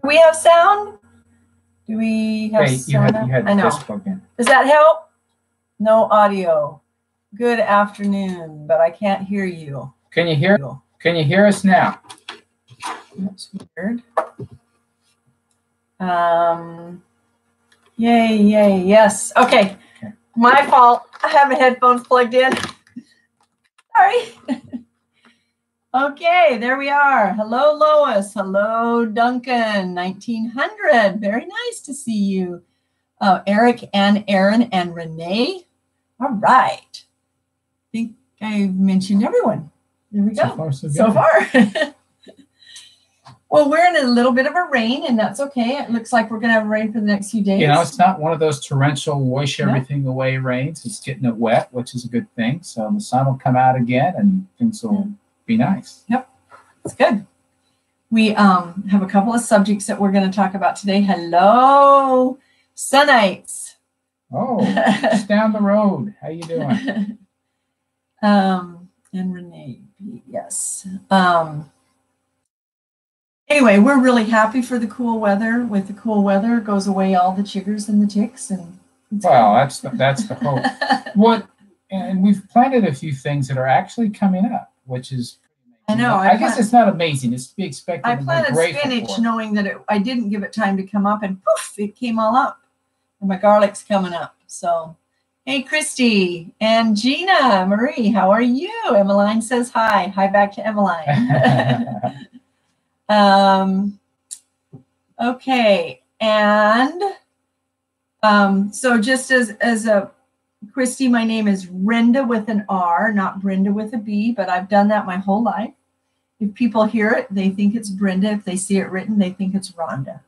Do we have sound? Do we have sound? You had this plugged in. Does that help? No audio. Good afternoon, but I can't hear you. Can you hear us now? That's weird. Yay, yes. Okay. My fault. I have my headphones plugged in. Sorry. Okay, there we are. Hello, Lois. Hello, Duncan. 1900. Very nice to see you. Eric and Aaron and Renee. All right. I think I've mentioned everyone. There we go. So far. Well, we're in a little bit of a rain, and that's okay. It looks like we're going to have rain for the next few days. You know, it's not one of those torrential, wash everything away rains. It's getting it wet, which is a good thing. So the sun will come out again, and things will be nice. Yep, it's good. We have a couple of subjects that we're going to talk about today. Hello, Sunites. Oh, just down the road. How you doing? And Renee, yes. Anyway, we're really happy for the cool weather. With the cool weather, it goes away all the chiggers and the ticks, and well, that's the hope. And we've planted a few things that are actually coming up, which is amazing. I know. I guess it's not amazing. It's to be expected. I planted spinach knowing that I didn't give it time to come up, and poof, it came all up. And my garlic's coming up. So, hey, Christy and Gina, Marie, how are you? Emmeline says hi. Hi back to Emmeline. Okay, and so just as a Christy, my name is Renda with an R, not Brenda with a B, but I've done that my whole life. If people hear it, they think it's Brenda. If they see it written, they think it's Rhonda.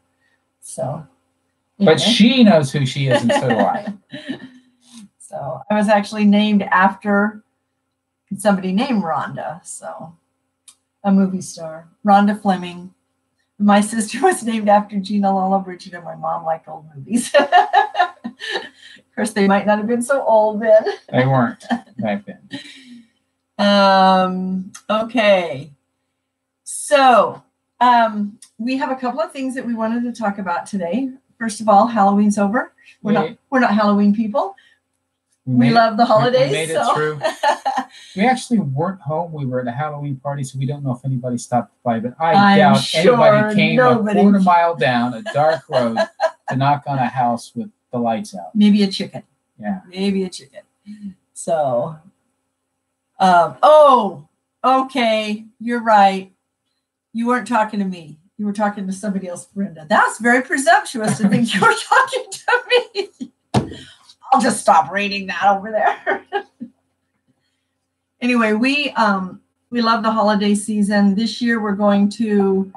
So, but she knows who she is, and so do I. So I was actually named after somebody named Rhonda, so a movie star, Rhonda Fleming. My sister was named after Gina Lala Bridget, and my mom liked old movies. Of course, they might not have been so old then. They weren't back then. Okay. So we have a couple of things that we wanted to talk about today. First of all, Halloween's over. We're not Halloween people. We love the holidays. We made it through. We actually weren't home. We were at a Halloween party, so we don't know if anybody stopped by. But I doubt anybody came a quarter mile down a dark road to knock on a house with the lights out. Maybe a chicken. Yeah. Maybe a chicken. So, okay. You're right. You weren't talking to me. You were talking to somebody else, Brenda. That's very presumptuous to think you were talking to me. I'll just stop reading that over there. Anyway, we love the holiday season. This year we're going to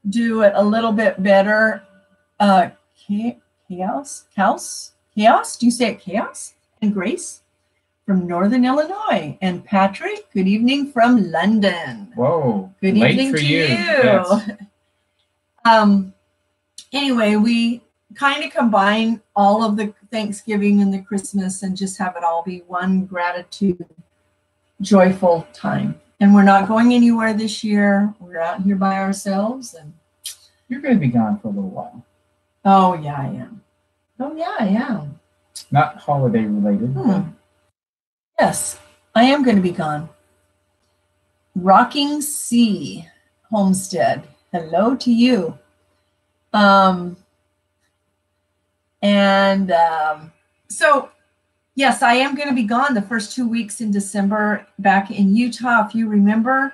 do it a little bit better. Chaos? Do you say it chaos? And Grace from Northern Illinois. And Patrick, good evening from London. Whoa. Good evening to you. Yes. Anyway, we kind of combine all of the Thanksgiving and the Christmas and just have it all be one gratitude, joyful time. And we're not going anywhere this year. We're out here by ourselves. And you're going to be gone for a little while. Oh, yeah, I am. Oh, yeah, I am. Not holiday related. Yes, I am going to be gone. Rocking Sea Homestead. Hello to you. So, yes, I am going to be gone the first 2 weeks in December back in Utah. If you remember,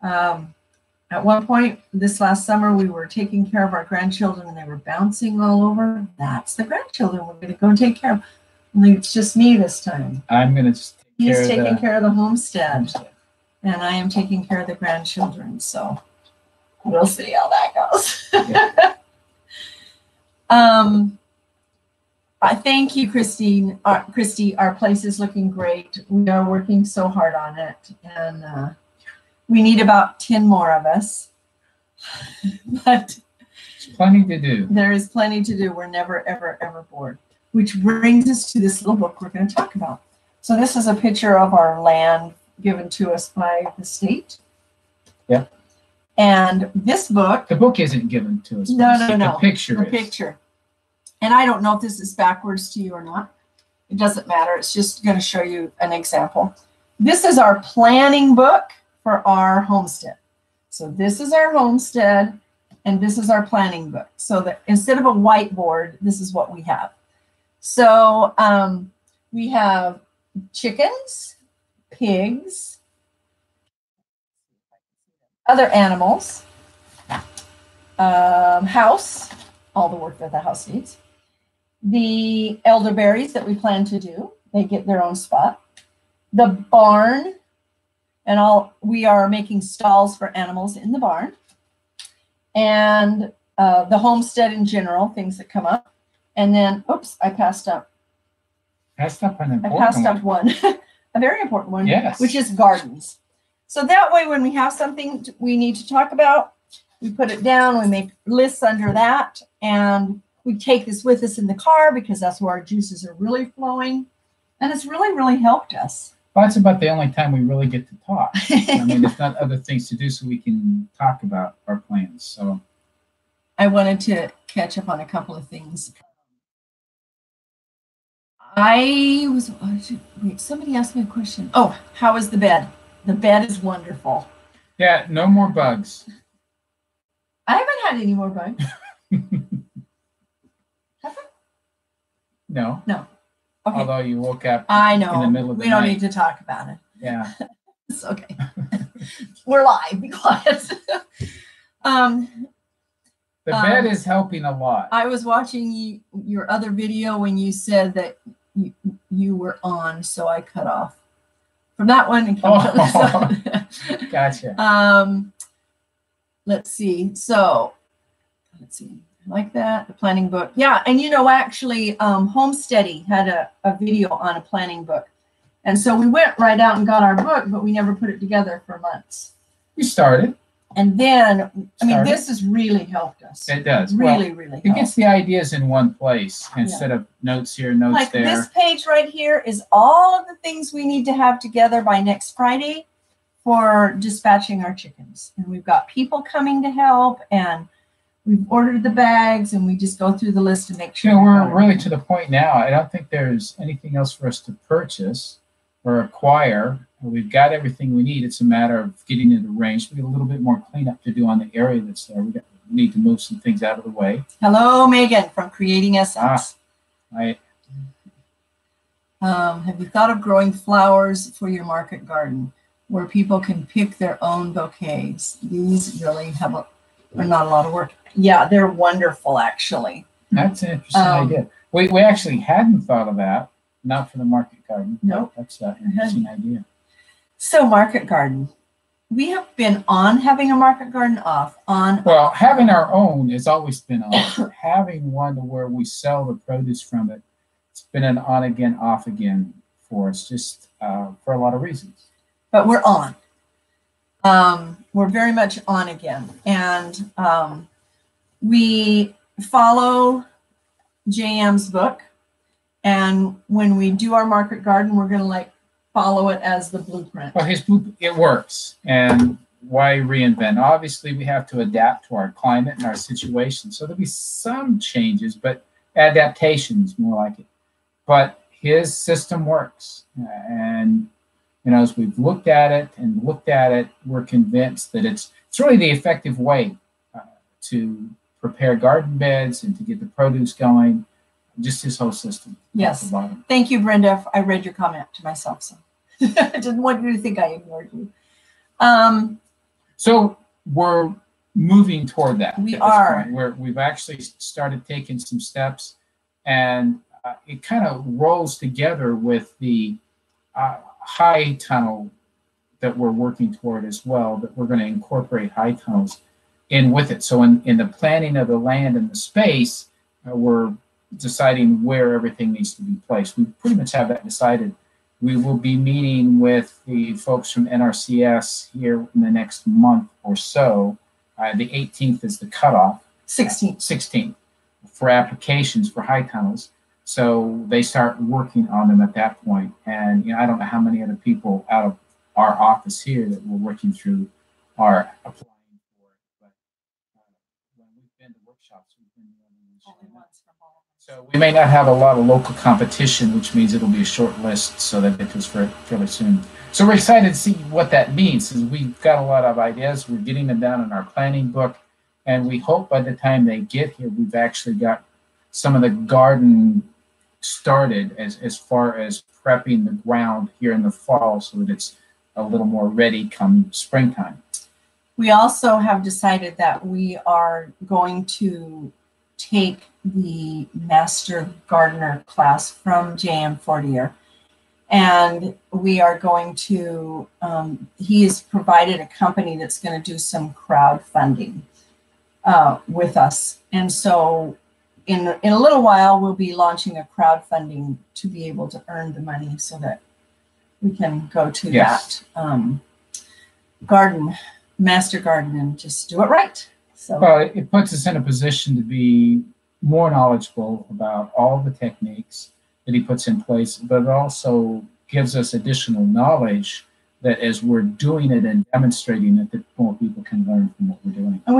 at one point this last summer, we were taking care of our grandchildren and they were bouncing all over. That's the grandchildren we're going to go and take care of. Only it's just me this time. I'm going to just He's taking care of the homestead. And I am taking care of the grandchildren. So we'll see how that goes. Yeah. I thank you, Christy. Our place is looking great. We are working so hard on it, and we need about 10 more of us. But there's plenty to do. There is plenty to do. We're never, ever, ever bored. Which brings us to this little book we're going to talk about. So this is a picture of our land given to us by the state. Yeah. And this book. The book isn't given to us. No. The picture The is. picture. And I don't know if this is backwards to you or not. It doesn't matter. It's just going to show you an example. This is our planning book for our homestead. So this is our homestead, and this is our planning book. So that instead of a whiteboard, this is what we have. So we have chickens, pigs, other animals, house, all the work that the house needs, the elderberries that we plan to do, they get their own spot, the barn, and we are making stalls for animals in the barn, and the homestead in general, things that come up. And then, oops, I passed up. Passed up an important I passed up one, a very important one, yes, which is gardens. So that way, when we have something we need to talk about, we put it down, we make lists under that, and we take this with us in the car because that's where our juices are really flowing. And it's really, really helped us. Well, that's about the only time we really get to talk. I mean, there's not other things to do, so we can talk about our plans. So I wanted to catch up on a couple of things. Wait, somebody asked me a question. Oh, how is the bed? The bed is wonderful. Yeah, no more bugs. I haven't had any more bugs. Have I? No. No. Okay. Although you woke up I know. in the middle of the we night. don't need to talk about it. Yeah. It's okay. We're live. Be quiet. The bed is helping a lot. I was watching your other video when you said that you were on, so I cut off from that one and come to this one. Gotcha. Let's see. So, let's see. Like that, the planning book. Yeah, and actually, Homestead had a video on a planning book. And so we went right out and got our book, but we never put it together for months. We started. And then, this has really helped us. It does. Really helped. It gets the ideas in one place instead of notes here, notes there. This page right here is all of the things we need to have together by next Friday for dispatching our chickens. And we've got people coming to help, and we've ordered the bags, and we just go through the list to make sure. We're really to the point now. I don't think there's anything else for us to purchase or acquire. We've got everything we need. It's a matter of getting it arranged. We got a little bit more cleanup to do on the area that's there. We need to move some things out of the way. Hello, Megan from Creating Essence. Right. Have you thought of growing flowers for your market garden where people can pick their own bouquets? These really are not a lot of work. Yeah, they're wonderful, actually. That's an interesting idea. We actually hadn't thought of that. Not for the market garden. No. That's an interesting idea. So market garden. We have been on having a market garden, off, on. Well, having our own has always been on. Having one where we sell the produce from it, it's been an on again, off again for us, just for a lot of reasons. But we're on. We're very much on again. And we follow JM's book. And when we do our market garden, we're going to follow it as the blueprint. Well, his blueprint, it works. And why reinvent? Obviously, we have to adapt to our climate and our situation. So there'll be some changes, but adaptations more like it. But his system works. And, as we've looked at it, we're convinced that it's really the effective way to prepare garden beds and to get the produce going. Just his whole system. Yes. Thank you, Brenda. I read your comment to myself, so I didn't want you to think I ignored you. So we're moving toward that. We are. Where we've actually started taking some steps, and it kind of rolls together with the high tunnel that we're working toward as well, that we're going to incorporate high tunnels in with it. So in the planning of the land and the space, we're deciding where everything needs to be placed. We pretty much have that decided. We will be meeting with the folks from NRCS here in the next month or so. The 18th is the cutoff. 16th for applications for high tunnels. So they start working on them at that point. And I don't know how many other people out of our office here that we're working through are applying for So we may not have a lot of local competition, which means it'll be a short list so that it goes fairly soon. So we're excited to see what that means. We've got a lot of ideas. We're getting them down in our planning book. And we hope by the time they get here, we've actually got some of the garden started as far as prepping the ground here in the fall so that it's a little more ready come springtime. We also have decided that we are going to take the Master Gardener class from J.M. Fortier. And we are going to, he has provided a company that's going to do some crowdfunding with us. And so in a little while, we'll be launching a crowdfunding to be able to earn the money so that we can go to that master garden and just do it right. So well, it puts us in a position to be more knowledgeable about all the techniques that he puts in place, but it also gives us additional knowledge that as we're doing it and demonstrating it, that more people can learn from what we're doing. And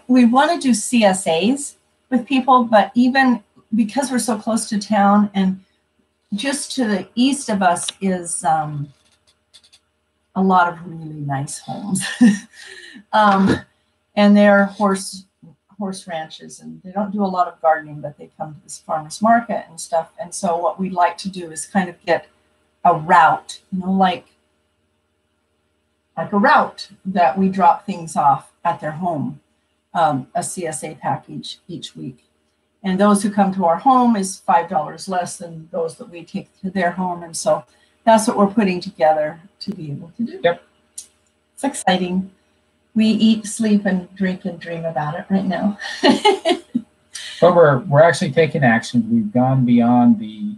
we want to do CSAs with people, but even because we're so close to town and just to the east of us is a lot of really nice homes. And they're horse ranches, and they don't do a lot of gardening, but they come to this farmer's market and stuff. And so what we'd like to do is kind of get a route, like a route that we drop things off at their home, a CSA package each week. And those who come to our home is $5 less than those that we take to their home. And so that's what we're putting together to be able to do. Yep. It's exciting. We eat, sleep, and drink and dream about it right now. But we're actually taking action. We've gone beyond the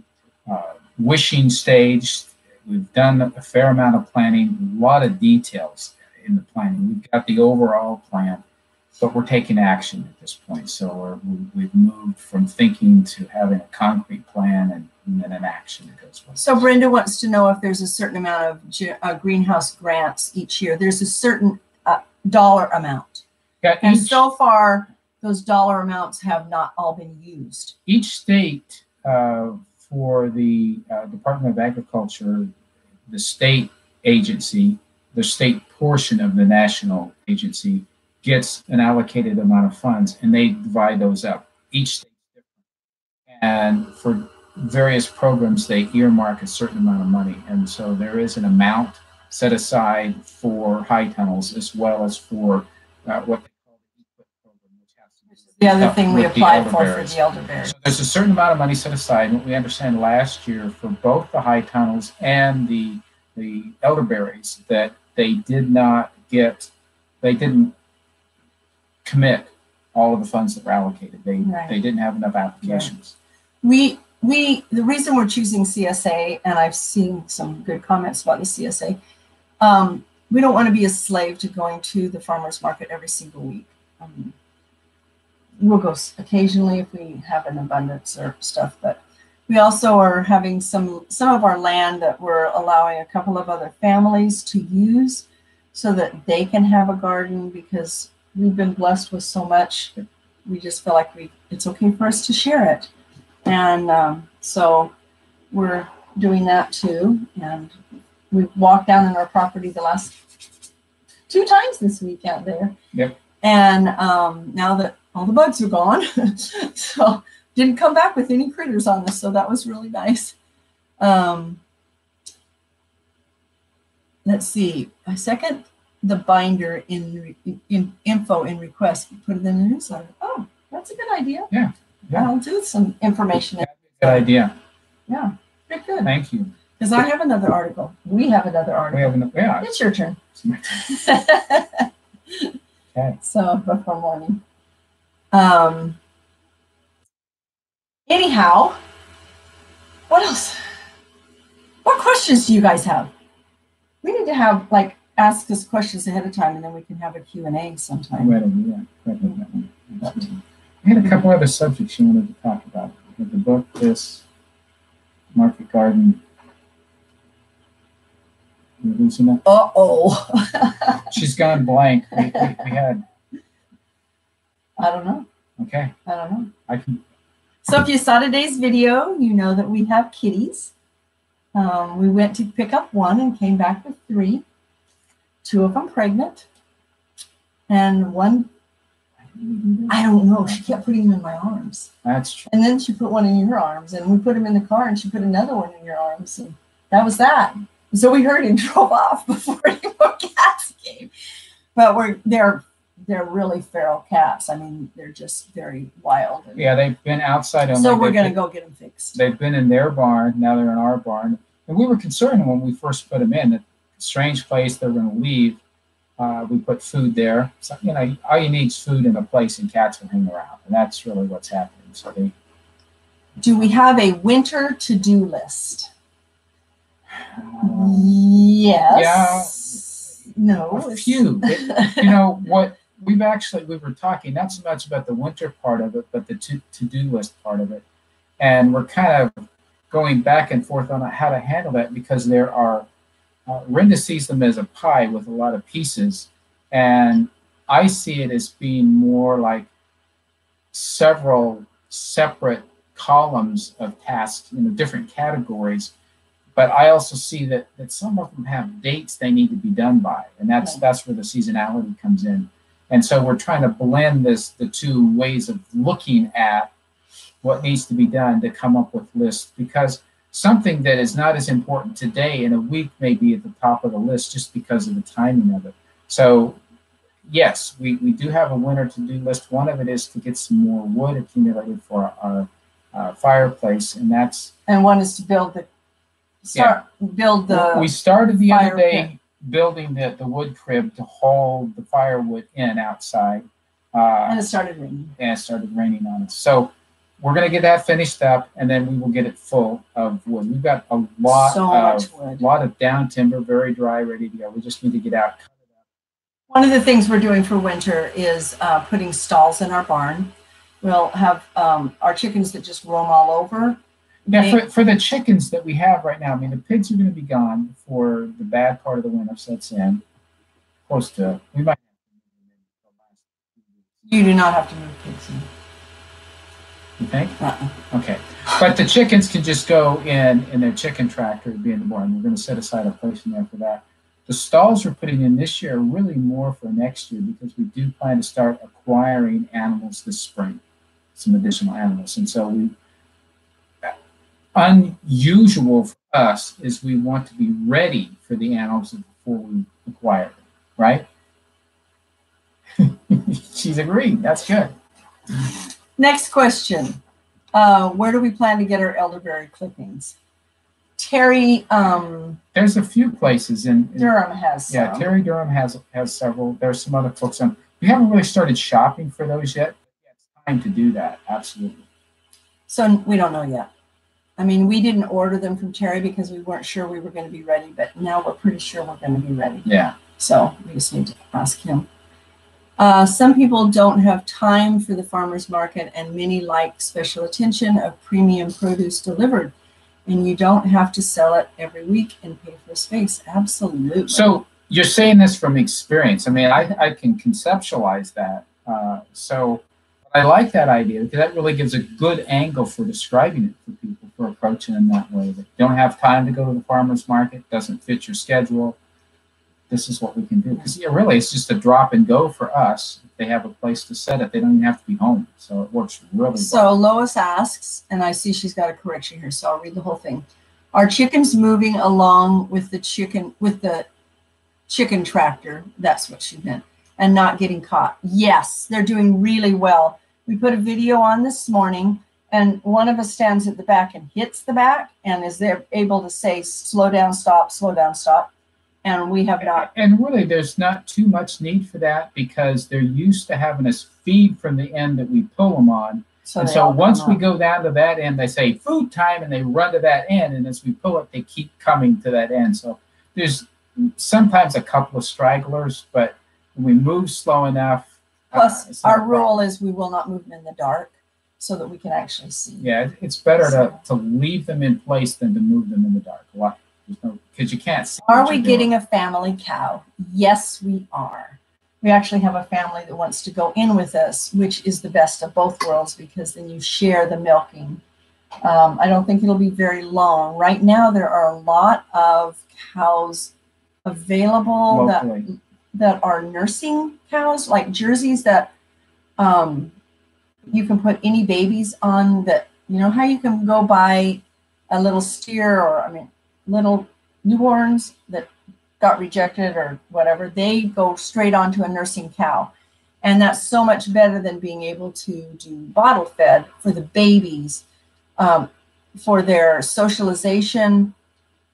wishing stage. We've done a fair amount of planning, a lot of details in the planning. We've got the overall plan, but we're taking action at this point. So we've moved from thinking to having a concrete plan and then an action that goes with it. So Brenda wants to know if there's a certain amount of greenhouse grants each year. There's a certain dollar amount. Yeah, and so far, those dollar amounts have not all been used. Each state, for the Department of Agriculture, the state agency, the state portion of the national agency, gets an allocated amount of funds, and they divide those up. Each state is different. And for various programs, they earmark a certain amount of money. And so there is an amount set aside for high tunnels as well as for what they call the ePub program, which has to do the other thing we applied for the elderberries. So there's a certain amount of money set aside. And what we understand last year for both the high tunnels and the elderberries that they didn't commit all of the funds that were allocated. They didn't have enough applications. Right. The reason we're choosing CSA, and I've seen some good comments about the CSA, we don't want to be a slave to going to the farmer's market every single week. We'll go occasionally if we have an abundance or stuff, but we also are having some of our land that we're allowing a couple of other families to use so that they can have a garden, because we've been blessed with so much that we just feel like it's okay for us to share it. And so we're doing that too. And we've walked down in our property the last 2 times this week out there. Yep. And now that all the bugs are gone, so didn't come back with any critters on us. So that was really nice. Let's see. I second the binder in info in request. Put it in the newsletter. Oh, that's a good idea. Yeah. I'll do some information. Good idea. Yeah, very good. Thank you. Because I have another article. We have another article. It's your turn. Okay. So before morning. Anyhow, what else? What questions do you guys have? We need to have ask us questions ahead of time, and then we can have a Q&A sometime. I had a couple other subjects you wanted to talk about. The book, this, market garden. You're losing that? Uh-oh. She's gone blank. We had. I don't know. Okay. I don't know. I can. So if you saw today's video, you know that we have kitties. We went to pick up one and came back with 3. 2 of them pregnant. And one, I don't know, she kept putting them in my arms. That's true. And then she put one in your arms, and we put him in the car, and she put another one in your arms, and that was that. So we heard and drove off before any more cats came. But they're really feral cats. I mean, they're just very wild. Yeah, they've been outside only. So we're going to go get them fixed. They've been in their barn. Now they're in our barn. And we were concerned when we first put them in that strange place they're going to leave. We put food there. So, you know, all you need is food in a place, and cats will hang around. And that's really what's happening. So do we have a winter to-do list? Yes. Yeah. No. A few. You know, what we were talking not so much about the winter part of it, but the to-do list part of it. And we're kind of going back and forth on how to handle that, because there are Renda sees them as a pie with a lot of pieces, and I see it as being more like several separate columns of tasks, you know, different categories. But I also see that some of them have dates they need to be done by, and that's where the seasonality comes in. And so we're trying to blend the 2 ways of looking at what needs to be done to come up with lists, because something that is not as important today in a week may be at the top of the list just because of the timing of it. So yes, we do have a winter to-do list. One of it is to get some more wood accumulated for our fireplace, and one is to build we started the other day building the wood crib to hold the firewood in outside. And it started raining. And it started raining on us. So we're going to get that finished up, and then we will get it full of wood. We've got a lot of down timber, very dry, ready to go. We just need to get out. One of the things we're doing for winter is putting stalls in our barn. We'll have our chickens that just roam all over. Yeah, for the chickens that we have right now, I mean, the pigs are going to be gone before the bad part of the winter sets in. Close to, we might. You do not have to move pigs in. You think? Okay. But the chickens can just go in their chicken tractor and be in the barn. We're going to set aside a place in there for that. The stalls we're putting in this year are really more for next year, because we do plan to start acquiring animals this spring, some additional animals. And so unusual for us is we want to be ready for the animals before we acquire them, right? She's agreed. That's good. Next question. Where do we plan to get our elderberry clippings? Terry. There's a few places in Durham has some. Yeah, Terry Durham has several. There's some other folks on. We haven't really started shopping for those yet. It's time to do that. Absolutely. So we don't know yet. I mean, we didn't order them from Terry because we weren't sure we were going to be ready, but now we're pretty sure we're going to be ready. Yeah. So we just need to ask him. Some people don't have time for the farmer's market, and many like special attention of premium produce delivered. And you don't have to sell it every week and pay for space. Absolutely. So you're saying this from experience. I mean, I can conceptualize that. So I like that idea, because that really gives a good angle for describing it for people, for approaching them that way. That you don't have time to go to the farmer's market, doesn't fit your schedule. This is what we can do. Because really, it's just a drop and go for us. If they have a place to set it, they don't even have to be home. So it works really well. So Lois asks, and I see she's got a correction here, so I'll read the whole thing. Are chickens moving along with the chicken tractor? That's what she meant. And not getting caught? Yes, they're doing really well. We put a video on this morning, and one of us stands at the back and hits the back, and is there able to say, slow down, stop, slow down, stop. And we have not. And really, there's not too much need for that, because they're used to having us feed from the end that we pull them on. So once we go down to that end, they say food time, and they run to that end. And as we pull it, they keep coming to that end. So there's sometimes a couple of stragglers, but when we move slow enough. Plus, our rule is we will not move them in the dark, so that we can actually see. Yeah, it's better to leave them in place than to move them in the dark. Because you can't see. Are we getting a family cow? Yes, we are. We actually have a family that wants to go in with us, which is the best of both worlds because then you share the milking. I don't think it'll be very long. Right now, there are a lot of cows available that are nursing cows, like Jerseys that you can put any babies on. That, you know how you can go buy a little steer or, little newborns that got rejected or whatever, they go straight onto a nursing cow. And that's so much better than being able to do bottle fed for the babies, for their socialization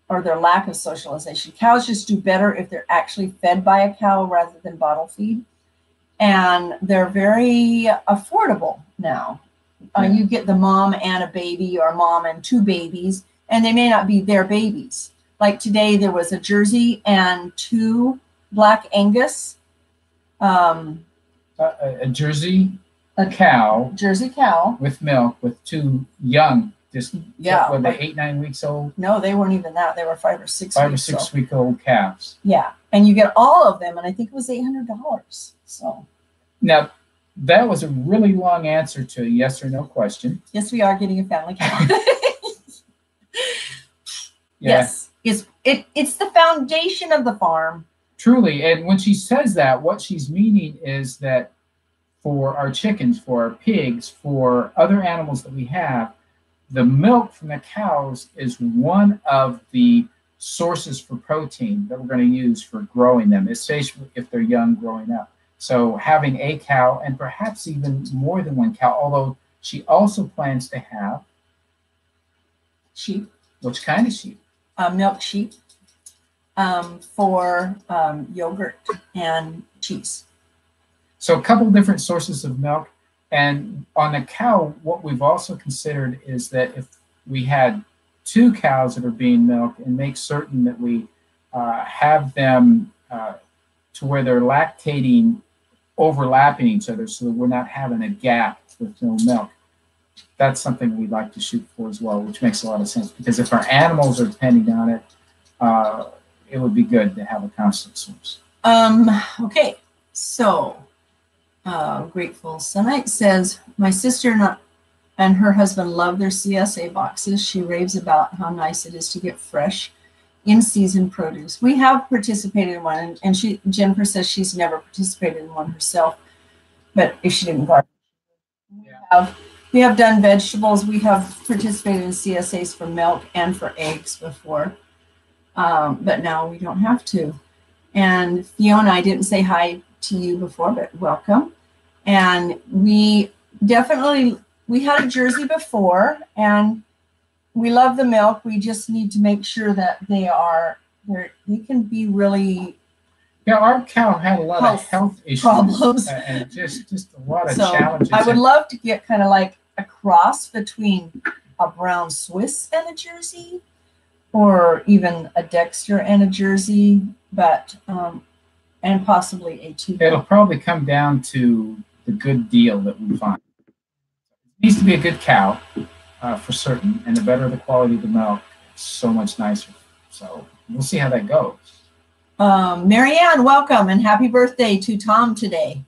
or their lack of socialization. Cows just do better if they're actually fed by a cow rather than bottle feed. And they're very affordable now. You get the mom and a baby or mom and two babies, and they may not be their babies. Like today, there was a Jersey and two Black Angus. A Jersey cow. Jersey cow. With milk, with two young, were they 8-9 weeks old? No, they weren't even that. They were 5 or 6 5 or 6 week old calves. Yeah. And you get all of them, and I think it was $800. So. Now, that was a really long answer to a yes or no question. Yes, we are getting a family cow. Yeah. Yes. It's the foundation of the farm. Truly. And when she says that, what she's meaning is that for our chickens, for our pigs, for other animals that we have, the milk from the cows is one of the sources for protein that we're going to use for growing them, especially if they're young growing up. So having a cow, and perhaps even more than one cow, although she also plans to have sheep. Which kind of sheep? Milk sheep for yogurt and cheese. So a couple different sources of milk. And on the cow, what we've also considered is that if we had two cows that are being milked and make certain that we have them to where they're lactating overlapping each other so that we're not having a gap with no milk. That's something we'd like to shoot for as well, which makes a lot of sense because if our animals are depending on it, it would be good to have a constant source. Okay, so Grateful Sunite says, my sister and her husband love their CSA boxes. She raves about how nice it is to get fresh in-season produce. We have participated in one, and Jennifer says she's never participated in one herself, but if she didn't garden. We have done vegetables. We have participated in CSAs for milk and for eggs before, but now we don't have to. And Fiona, I didn't say hi to you before, but welcome. And we had a Jersey before, and we love the milk. We just need to make sure that they can be really. Yeah, our cow had a lot of health issues problems and just a lot of challenges. I would love to get kind of like a cross between a brown Swiss and a Jersey, or even a Dexter and a Jersey, but and possibly a two. It'll probably come down to the good deal that we find. It needs to be a good cow for certain, and the better the quality of the milk, it's so much nicer. So we'll see how that goes. Marianne, welcome and happy birthday to Tom today.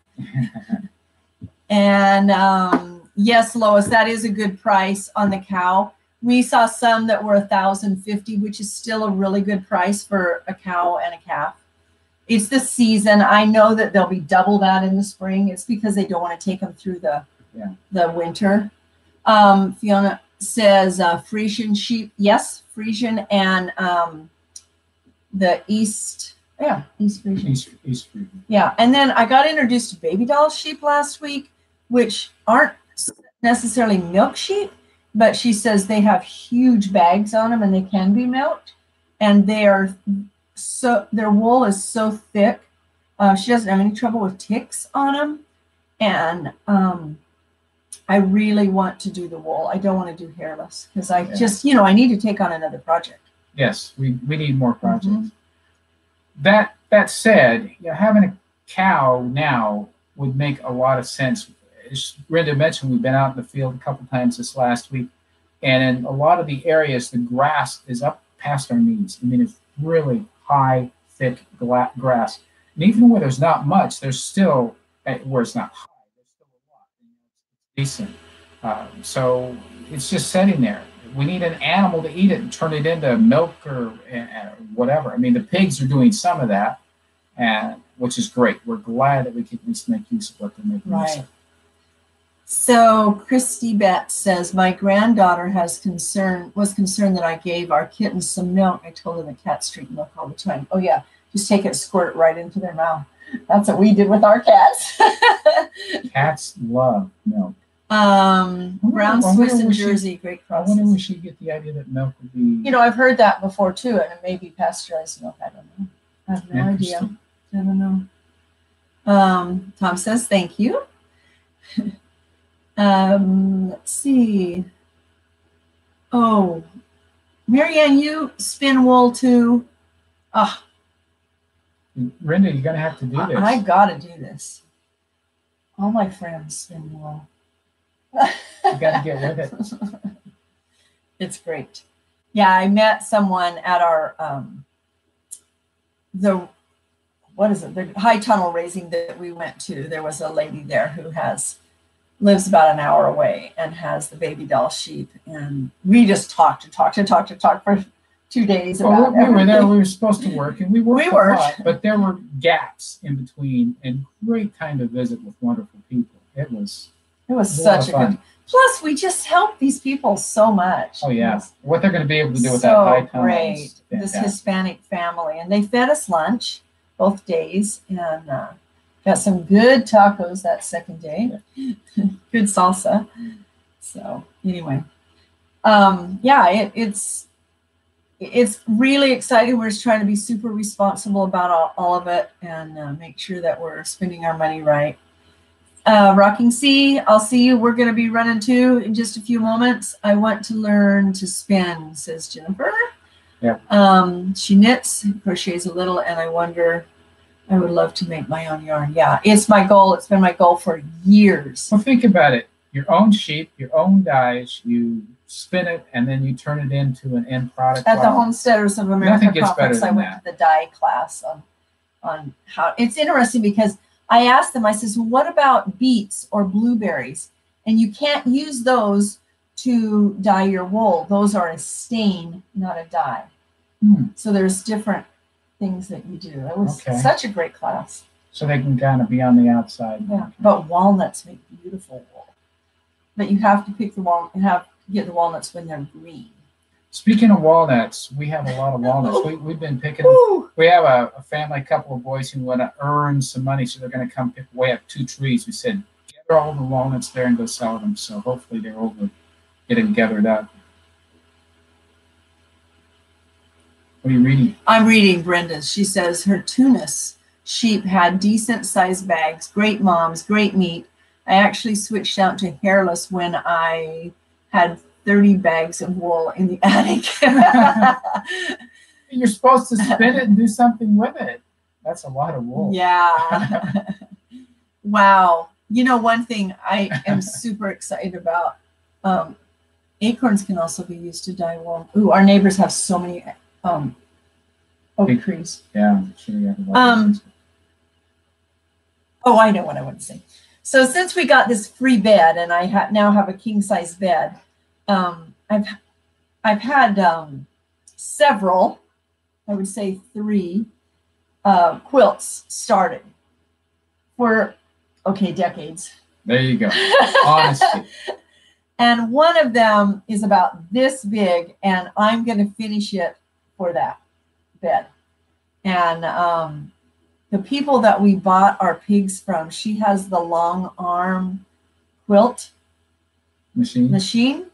And yes, Lois, that is a good price on the cow. We saw some that were $1,050, which is still a really good price for a cow and a calf. It's the season. I know that they'll be double that in the spring. It's because they don't want to take them through the winter. Fiona says Frisian sheep. Yes, Frisian and the East Frisian. East Frisian. Yeah, and then I got introduced to baby doll sheep last week, which aren't necessarily milk sheep, but she says they have huge bags on them and they can be milked, and their wool is so thick. She doesn't have any trouble with ticks on them, and I really want to do the wool. I don't want to do hairless because I just, I need to take on another project. Yes, we need more projects. Mm-hmm. That said, having a cow now would make a lot of sense. As Brenda mentioned, we've been out in the field a couple times this last week, and in a lot of the areas, the grass is up past our knees. I mean, it's really high, thick grass. And even where there's not much, there's still, where it's not high, there's still a lot. It's decent. So it's just sitting there. We need an animal to eat it and turn it into milk or whatever. I mean, the pigs are doing some of that, and which is great. We're glad that we can at least make use of what they're making use of. So Christy Betts says, my granddaughter was concerned that I gave our kittens some milk. I told her the cats drink milk all the time. Oh yeah, just take it, squirt it right into their mouth. That's what we did with our cats. Cats love milk. Brown Swiss and Jersey, great process. I wonder where she get the idea that milk would be. You know, I've heard that before too, and it may be pasteurized milk. I don't know. I have no idea. I don't know. Tom says, thank you. Let's see. Oh, Marianne, you spin wool too. Oh, Brenda, you're gonna have to do this. I gotta do this. All my friends spin wool. You gotta get with it. It's great. Yeah, I met someone at our the high tunnel raising that we went to. There was a lady there who lives about an hour away and has the baby doll sheep, and we just talked for 2 days about we were there. We were supposed to work, and we worked a lot, but there were gaps in between, and great time to visit with wonderful people. It was such a good. Plus, we just helped these people so much. Oh yeah, what they're going to be able to do with that high tunnel. Great, this Hispanic family, and they fed us lunch both days, and got some good tacos that second day. Good salsa. So anyway, yeah, it's really exciting. We're just trying to be super responsible about all of it and make sure that we're spending our money right. Rocking Sea, I'll see you. We're going to be running too in just a few moments. I want to learn to spin, says Jennifer. Yeah. She knits, crochets a little, and I would love to make my own yarn. Yeah, it's my goal. It's been my goal for years. Well, think about it. Your own sheep, your own dyes, you spin it, and then you turn it into an end product. At the Homesteaders of America conference, I went to the dye class on how. It's interesting because I asked them, I says, well, what about beets or blueberries? And you can't use those to dye your wool. Those are a stain, not a dye. So there's different things that you do. It was such a great class. So they can kind of be on the outside. Yeah, but walnuts make beautiful wool. But you have to pick get the walnuts when they're green. Speaking of walnuts, we have a lot of walnuts. We've been picking. We have a family, a couple of boys who want to earn some money, so they're going to come pick away at 2 trees. We said, gather all the walnuts there and go sell them. So hopefully they're over getting gathered up. What are you reading? I'm reading Brenda's. She says her Tunis sheep had decent sized bags, great moms, great meat. I actually switched out to hairless when I had 30 bags of wool in the attic. You're supposed to spin it and do something with it. That's a lot of wool. Yeah. Wow. You know, one thing I am super excited about, acorns can also be used to dye wool. Ooh, our neighbors have so many oak trees. Yeah. Oh, I know what I want to say. So since we got this free bed, and I now have a king size bed, I've had several, I would say 3 quilts started for decades. There you go. Honesty. And one of them is about this big, and I'm going to finish it for that bed. And the people that we bought our pigs from, she has the long arm quilt machine.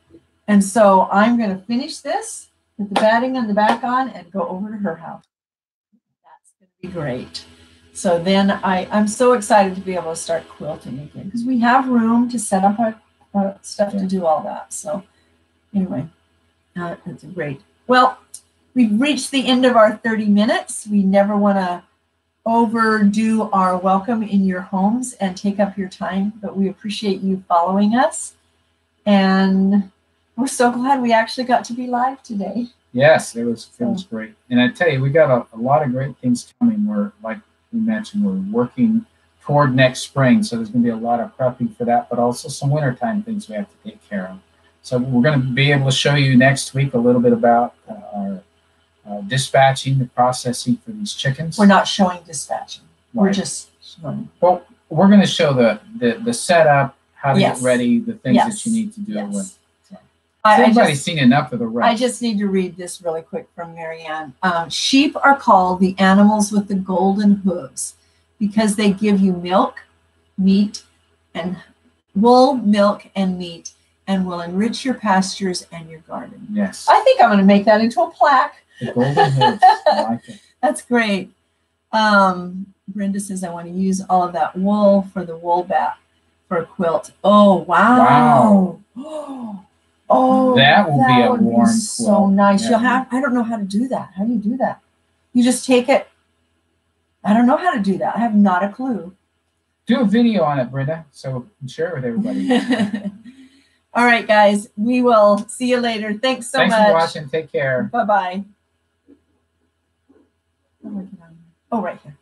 And so I'm going to finish this, put the batting on the back on, and go over to her house. That's going to be great. So then I'm so excited to be able to start quilting again, because we have room to set up our stuff to do all that. So anyway, it's great. Well, we've reached the end of our 30 minutes. We never want to overdo our welcome in your homes and take up your time, but we appreciate you following us. And we're so glad we actually got to be live today. Yes, it was great. And I tell you, we got a lot of great things coming. We're like we mentioned, we're working toward next spring. So there's going to be a lot of prepping for that, but also some wintertime things we have to take care of. So we're going to be able to show you next week a little bit about our dispatching, the processing for these chickens. We're not showing dispatching. Right. We're just showing. Well, we're going to show the setup, how to get ready, the things that you need to do. Yes. Everybody's seen enough of the rest. I just need to read this really quick from Marianne. Sheep are called the animals with the golden hooves because they give you milk, meat, and wool, milk, and meat, and will enrich your pastures and your garden. Yes. I think I'm going to make that into a plaque. The golden hooves. I like it. That's great. Brenda says, I want to use all of that wool for the wool bat for a quilt. Oh, wow. Oh, that will be a warm quilt. So nice. Yeah. You'll have, I don't know how to do that. How do you do that? You just take it. I don't know how to do that. I have not a clue. Do a video on it, Brenda, so share it with everybody. All right, guys. We will see you later. Thanks so much. Thanks for watching. Take care. Bye-bye. Oh, right here.